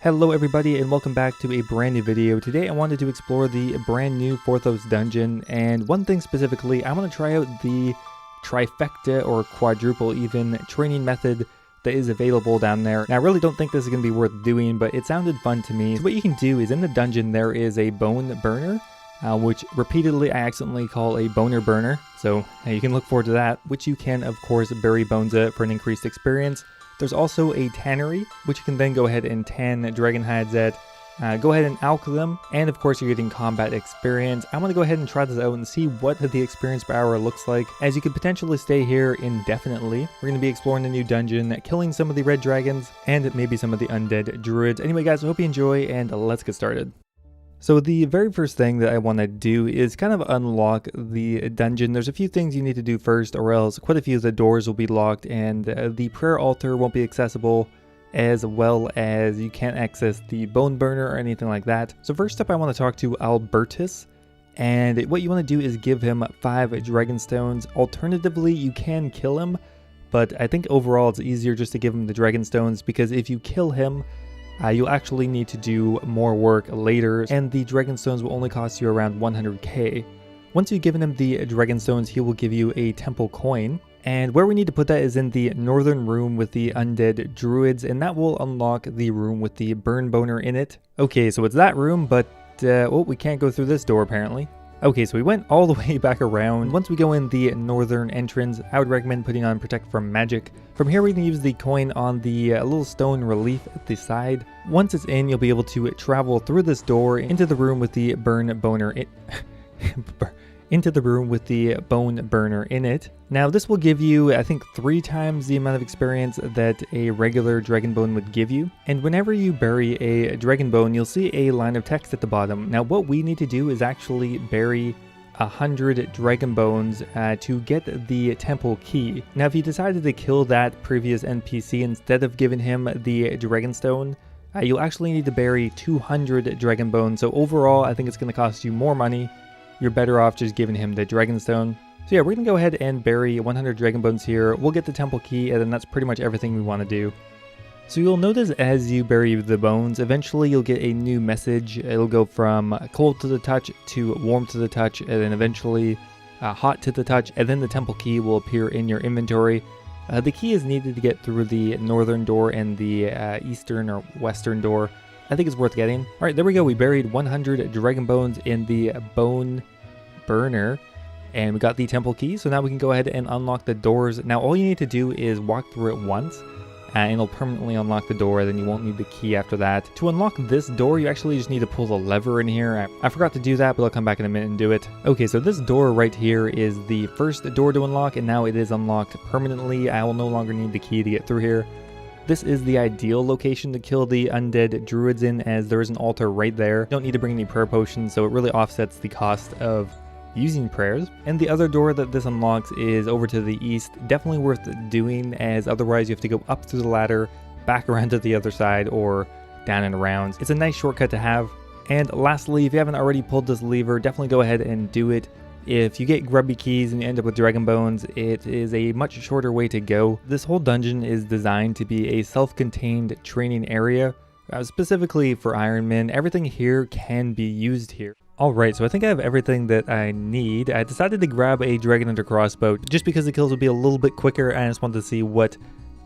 Hello everybody and welcome back to a brand new video. Today I wanted to explore the brand new Forthos dungeon, and one thing specifically, I want to try out the trifecta or quadruple even training method that is available down there. Now I really don't think this is going to be worth doing, but it sounded fun to me. So what you can do is in the dungeon there is a bone burner, which repeatedly I accidentally call a boner burner. So you can look forward to that, which you can of course bury bones at for an increased experience. There's also a tannery, which you can then go ahead and tan dragon hides at. Go ahead and alch them, and of course you're getting combat experience. I'm going to go ahead and try this out and see what the experience per hour looks like, as you could potentially stay here indefinitely. We're going to be exploring the new dungeon, killing some of the red dragons, and maybe some of the undead druids. Anyway guys, I hope you enjoy, and let's get started. So the very first thing that I want to do is kind of unlock the dungeon. There's a few things you need to do first, or else quite a few of the doors will be locked, and the prayer altar won't be accessible, as well as you can't access the bone burner or anything like that. So first up I want to talk to Albertus, and what you want to do is give him 5 dragon stones. Alternatively, you can kill him, but I think overall it's easier just to give him the dragon stones, because if you kill him, you'll actually need to do more work later, and the dragon stones will only cost you around 100k. Once you've given him the dragon stones, he will give you a temple coin, and where we need to put that is in the northern room with the undead druids, and that will unlock the room with the burn boner in it. Okay, so it's that room, but well, we can't go through this door apparently. Okay, so we went all the way back around. Once we go in the northern entrance, I would recommend putting on Protect from Magic. From here we can use the coin on the little stone relief at the side. Once it's in, you'll be able to travel through this door into the room with the burn boner into the room with the bone burner in it. Now this will give you, I think, 3 times the amount of experience that a regular dragon bone would give you. And whenever you bury a dragon bone, you'll see a line of text at the bottom. Now what we need to do is actually bury 100 dragon bones to get the temple key. Now if you decided to kill that previous NPC instead of giving him the dragon stone, you'll actually need to bury 200 dragon bones. So overall I think it's going to cost you more money. You're better off just giving him the dragonstone. So yeah, we're going to go ahead and bury 100 dragon bones here. We'll get the temple key, and then that's pretty much everything we want to do. So you'll notice as you bury the bones, eventually you'll get a new message. It'll go from cold to the touch to warm to the touch, and then eventually hot to the touch, and then the temple key will appear in your inventory. The key is needed to get through the northern door and the eastern or western door. I think it's worth getting. Alright, there we go. We buried 100 dragon bones in the bone burner, and we got the temple key. So now we can go ahead and unlock the doors. Now all you need to do is walk through it once, and it'll permanently unlock the door. Then you won't need the key after that. To unlock this door, you actually just need to pull the lever in here. I forgot to do that, but I'll come back in a minute and do it. Okay, so this door right here is the first door to unlock, and now it is unlocked permanently. I will no longer need the key to get through here. This is the ideal location to kill the undead druids in, as there is an altar right there. You don't need to bring any prayer potions, so it really offsets the cost of using prayers. And the other door that this unlocks is over to the east. Definitely worth doing, as otherwise you have to go up through the ladder, back around to the other side, or down and around. It's a nice shortcut to have. And lastly, if you haven't already pulled this lever, definitely go ahead and do it. If you get grubby keys and you end up with dragon bones, it is a much shorter way to go. This whole dungeon is designed to be a self-contained training area, specifically for Ironman. Everything here can be used here. Alright, so I think I have everything that I need. I decided to grab a dragon hunter crossbow just because the kills would be a little bit quicker, and I just wanted to see what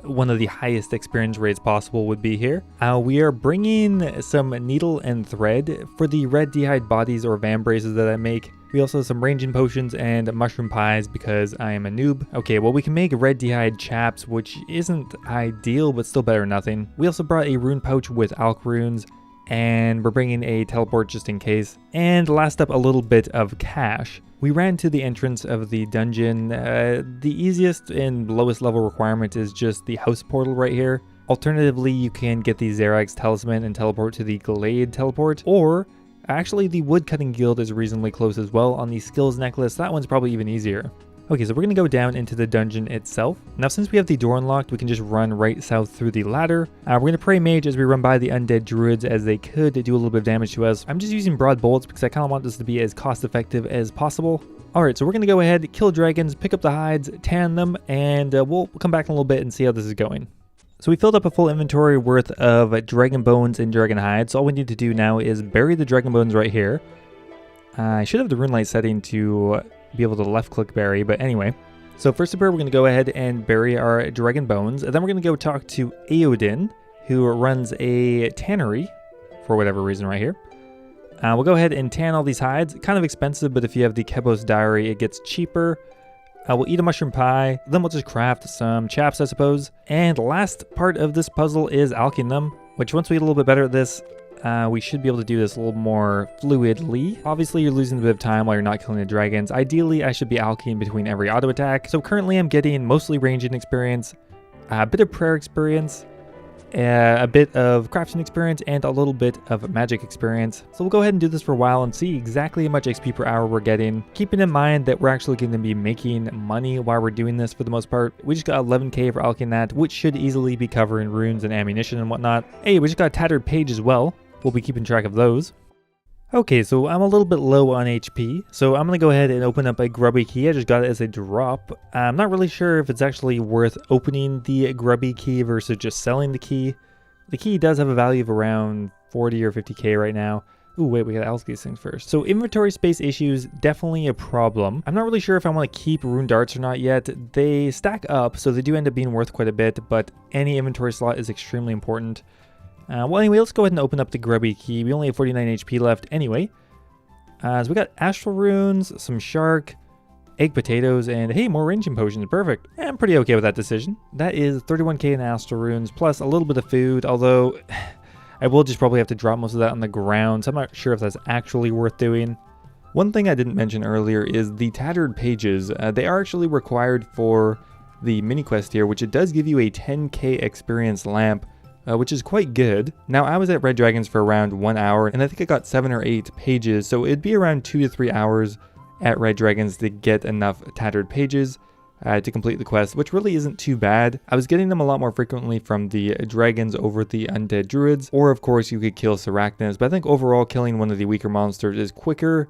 one of the highest experience rates possible would be here. We are bringing some needle and thread for the red d'hide bodies or vambraces that I make. We also have some ranging potions and mushroom pies because I am a noob. Okay, well we can make red d'hide chaps, which isn't ideal, but still better than nothing. We also brought a rune pouch with alch runes, and we're bringing a teleport just in case. And last up, a little bit of cash. We ran to the entrance of the dungeon. The easiest and lowest level requirement is just the house portal right here. Alternatively, you can get the Zerag's talisman and teleport to the Glade teleport, or actually the woodcutting guild is reasonably close as well on the skills necklace. That one's probably even easier. Okay, so we're going to go down into the dungeon itself. Now, since we have the door unlocked, we can just run right south through the ladder. We're going to pray mage as we run by the undead druids, as they could do a little bit of damage to us. I'm just using broad bolts because I kind of want this to be as cost effective as possible. Alright, so we're going to go ahead, kill dragons, pick up the hides, tan them, and we'll come back in a little bit and see how this is going. So we filled up a full inventory worth of dragon bones and dragon hides. So all we need to do now is bury the dragon bones right here. I should have the rune light setting to be able to left click bury, but anyway. So first up here, we're going to go ahead and bury our dragon bones, and then we're going to go talk to Aodin, who runs a tannery for whatever reason right here. We'll go ahead and tan all these hides. Kind of expensive, but if you have the Kebos diary, it gets cheaper. We'll eat a mushroom pie, then we'll just craft some chaps, I suppose. And last part of this puzzle is alching them, which once we get a little bit better at this, we should be able to do this a little more fluidly. Obviously, you're losing a bit of time while you're not killing the dragons. Ideally, I should be alching between every auto attack. So currently, I'm getting mostly ranging experience, a bit of prayer experience, a bit of crafting experience, and a little bit of magic experience. So we'll go ahead and do this for a while and see exactly how much XP per hour we're getting, keeping in mind that we're actually going to be making money while we're doing this for the most part. We just got 11k for alching that, which should easily be covering runes and ammunition and whatnot. Hey, we just got a tattered page as well. We'll be keeping track of those. Okay, so I'm a little bit low on HP, so I'm going to go ahead and open up a grubby key. I just got it as a drop. I'm not really sure if it's actually worth opening the grubby key versus just selling the key. The key does have a value of around 40 or 50k right now. Ooh, wait, we gotta alch these things first. So inventory space issues, definitely a problem. I'm not really sure if I want to keep rune darts or not yet. They stack up, so they do end up being worth quite a bit, but any inventory slot is extremely important. Well, anyway, let's go ahead and open up the grubby key. We only have 49 HP left anyway. So we got astral runes, some shark, egg potatoes, and hey, more ranging potions. Perfect. I'm pretty okay with that decision. That is 31k in astral runes, plus a little bit of food, although I will just probably have to drop most of that on the ground, so I'm not sure if that's actually worth doing. One thing I didn't mention earlier is the tattered pages. They are actually required for the mini quest here, which it does give you a 10k experience lamp, which is quite good. Now, I was at Red Dragons for around 1 hour, and I think I got 7 or 8 pages, so it'd be around 2 to 3 hours at Red Dragons to get enough tattered pages to complete the quest, which really isn't too bad. I was getting them a lot more frequently from the dragons over the undead druids, or of course you could kill Sarachnis, but I think overall killing one of the weaker monsters is quicker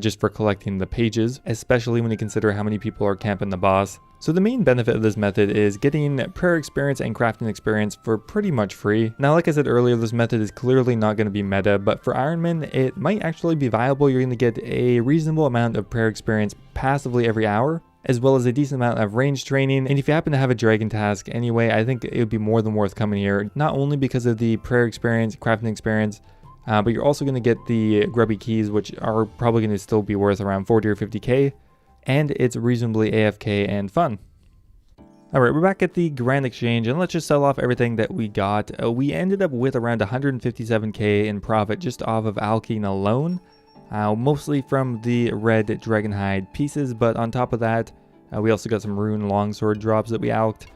just for collecting the pages, especially when you consider how many people are camping the boss. So the main benefit of this method is getting prayer experience and crafting experience for pretty much free. Now, like I said earlier, this method is clearly not going to be meta, but for Ironman, it might actually be viable. You're going to get a reasonable amount of prayer experience passively every hour, as well as a decent amount of range training. And if you happen to have a dragon task anyway, I think it would be more than worth coming here, not only because of the prayer experience, crafting experience, but you're also going to get the grubby keys, which are probably going to still be worth around 40 or 50k. And it's reasonably AFK and fun. Alright, we're back at the Grand Exchange, and let's just sell off everything that we got. We ended up with around 157k in profit just off of alching alone, mostly from the red dragon hide pieces, but on top of that, we also got some rune longsword drops that we alched,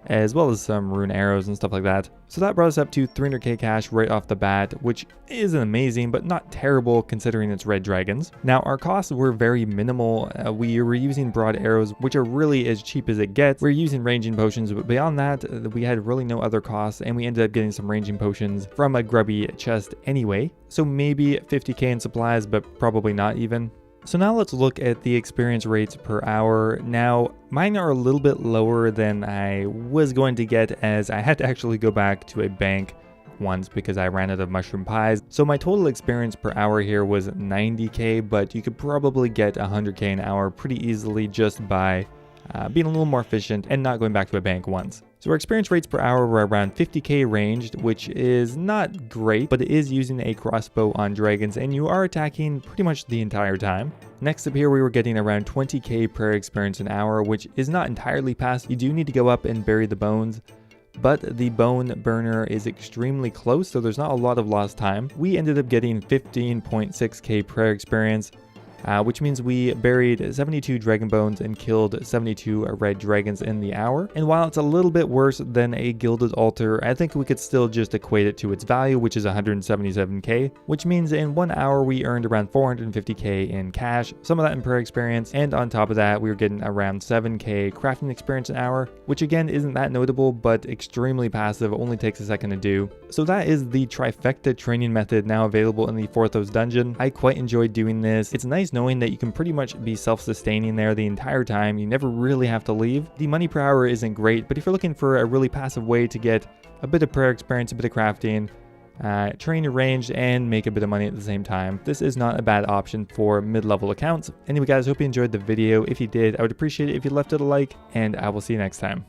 as well as some rune arrows and stuff like that. So that brought us up to 300k cash right off the bat, which isn't amazing, but not terrible considering it's red dragons. Now, our costs were very minimal. We were using broad arrows, which are really as cheap as it gets. We're using ranging potions, but beyond that, we had really no other costs, and we ended up getting some ranging potions from a grubby chest anyway. So maybe 50k in supplies, but probably not even. So now let's look at the experience rates per hour. Now, mine are a little bit lower than I was going to get, as I had to actually go back to a bank once because I ran out of mushroom pies. So my total experience per hour here was 90k, but you could probably get 100k an hour pretty easily just by being a little more efficient and not going back to a bank once. So our experience rates per hour were around 50k ranged, which is not great, but it is using a crossbow on dragons, and you are attacking pretty much the entire time. Next up here, we were getting around 20k prayer experience an hour, which is not entirely passed. You do need to go up and bury the bones, but the bone burner is extremely close, so there's not a lot of lost time. We ended up getting 15.6k prayer experience, which means we buried 72 dragon bones and killed 72 red dragons in the hour. And while it's a little bit worse than a gilded altar, I think we could still just equate it to its value, which is 177k, which means in 1 hour we earned around 450k in cash, some of that in prayer experience, and on top of that we were getting around 7k crafting experience an hour, which again isn't that notable, but extremely passive, only takes a second to do. So that is the trifecta training method now available in the Forthos dungeon. I quite enjoyed doing this. It's a nice knowing that you can pretty much be self-sustaining there the entire time. You never really have to leave. The money per hour isn't great, but if you're looking for a really passive way to get a bit of prayer experience, a bit of crafting, train your range, and make a bit of money at the same time, this is not a bad option for mid-level accounts. Anyway guys, hope you enjoyed the video. If you did, I would appreciate it if you left it a like, and I will see you next time.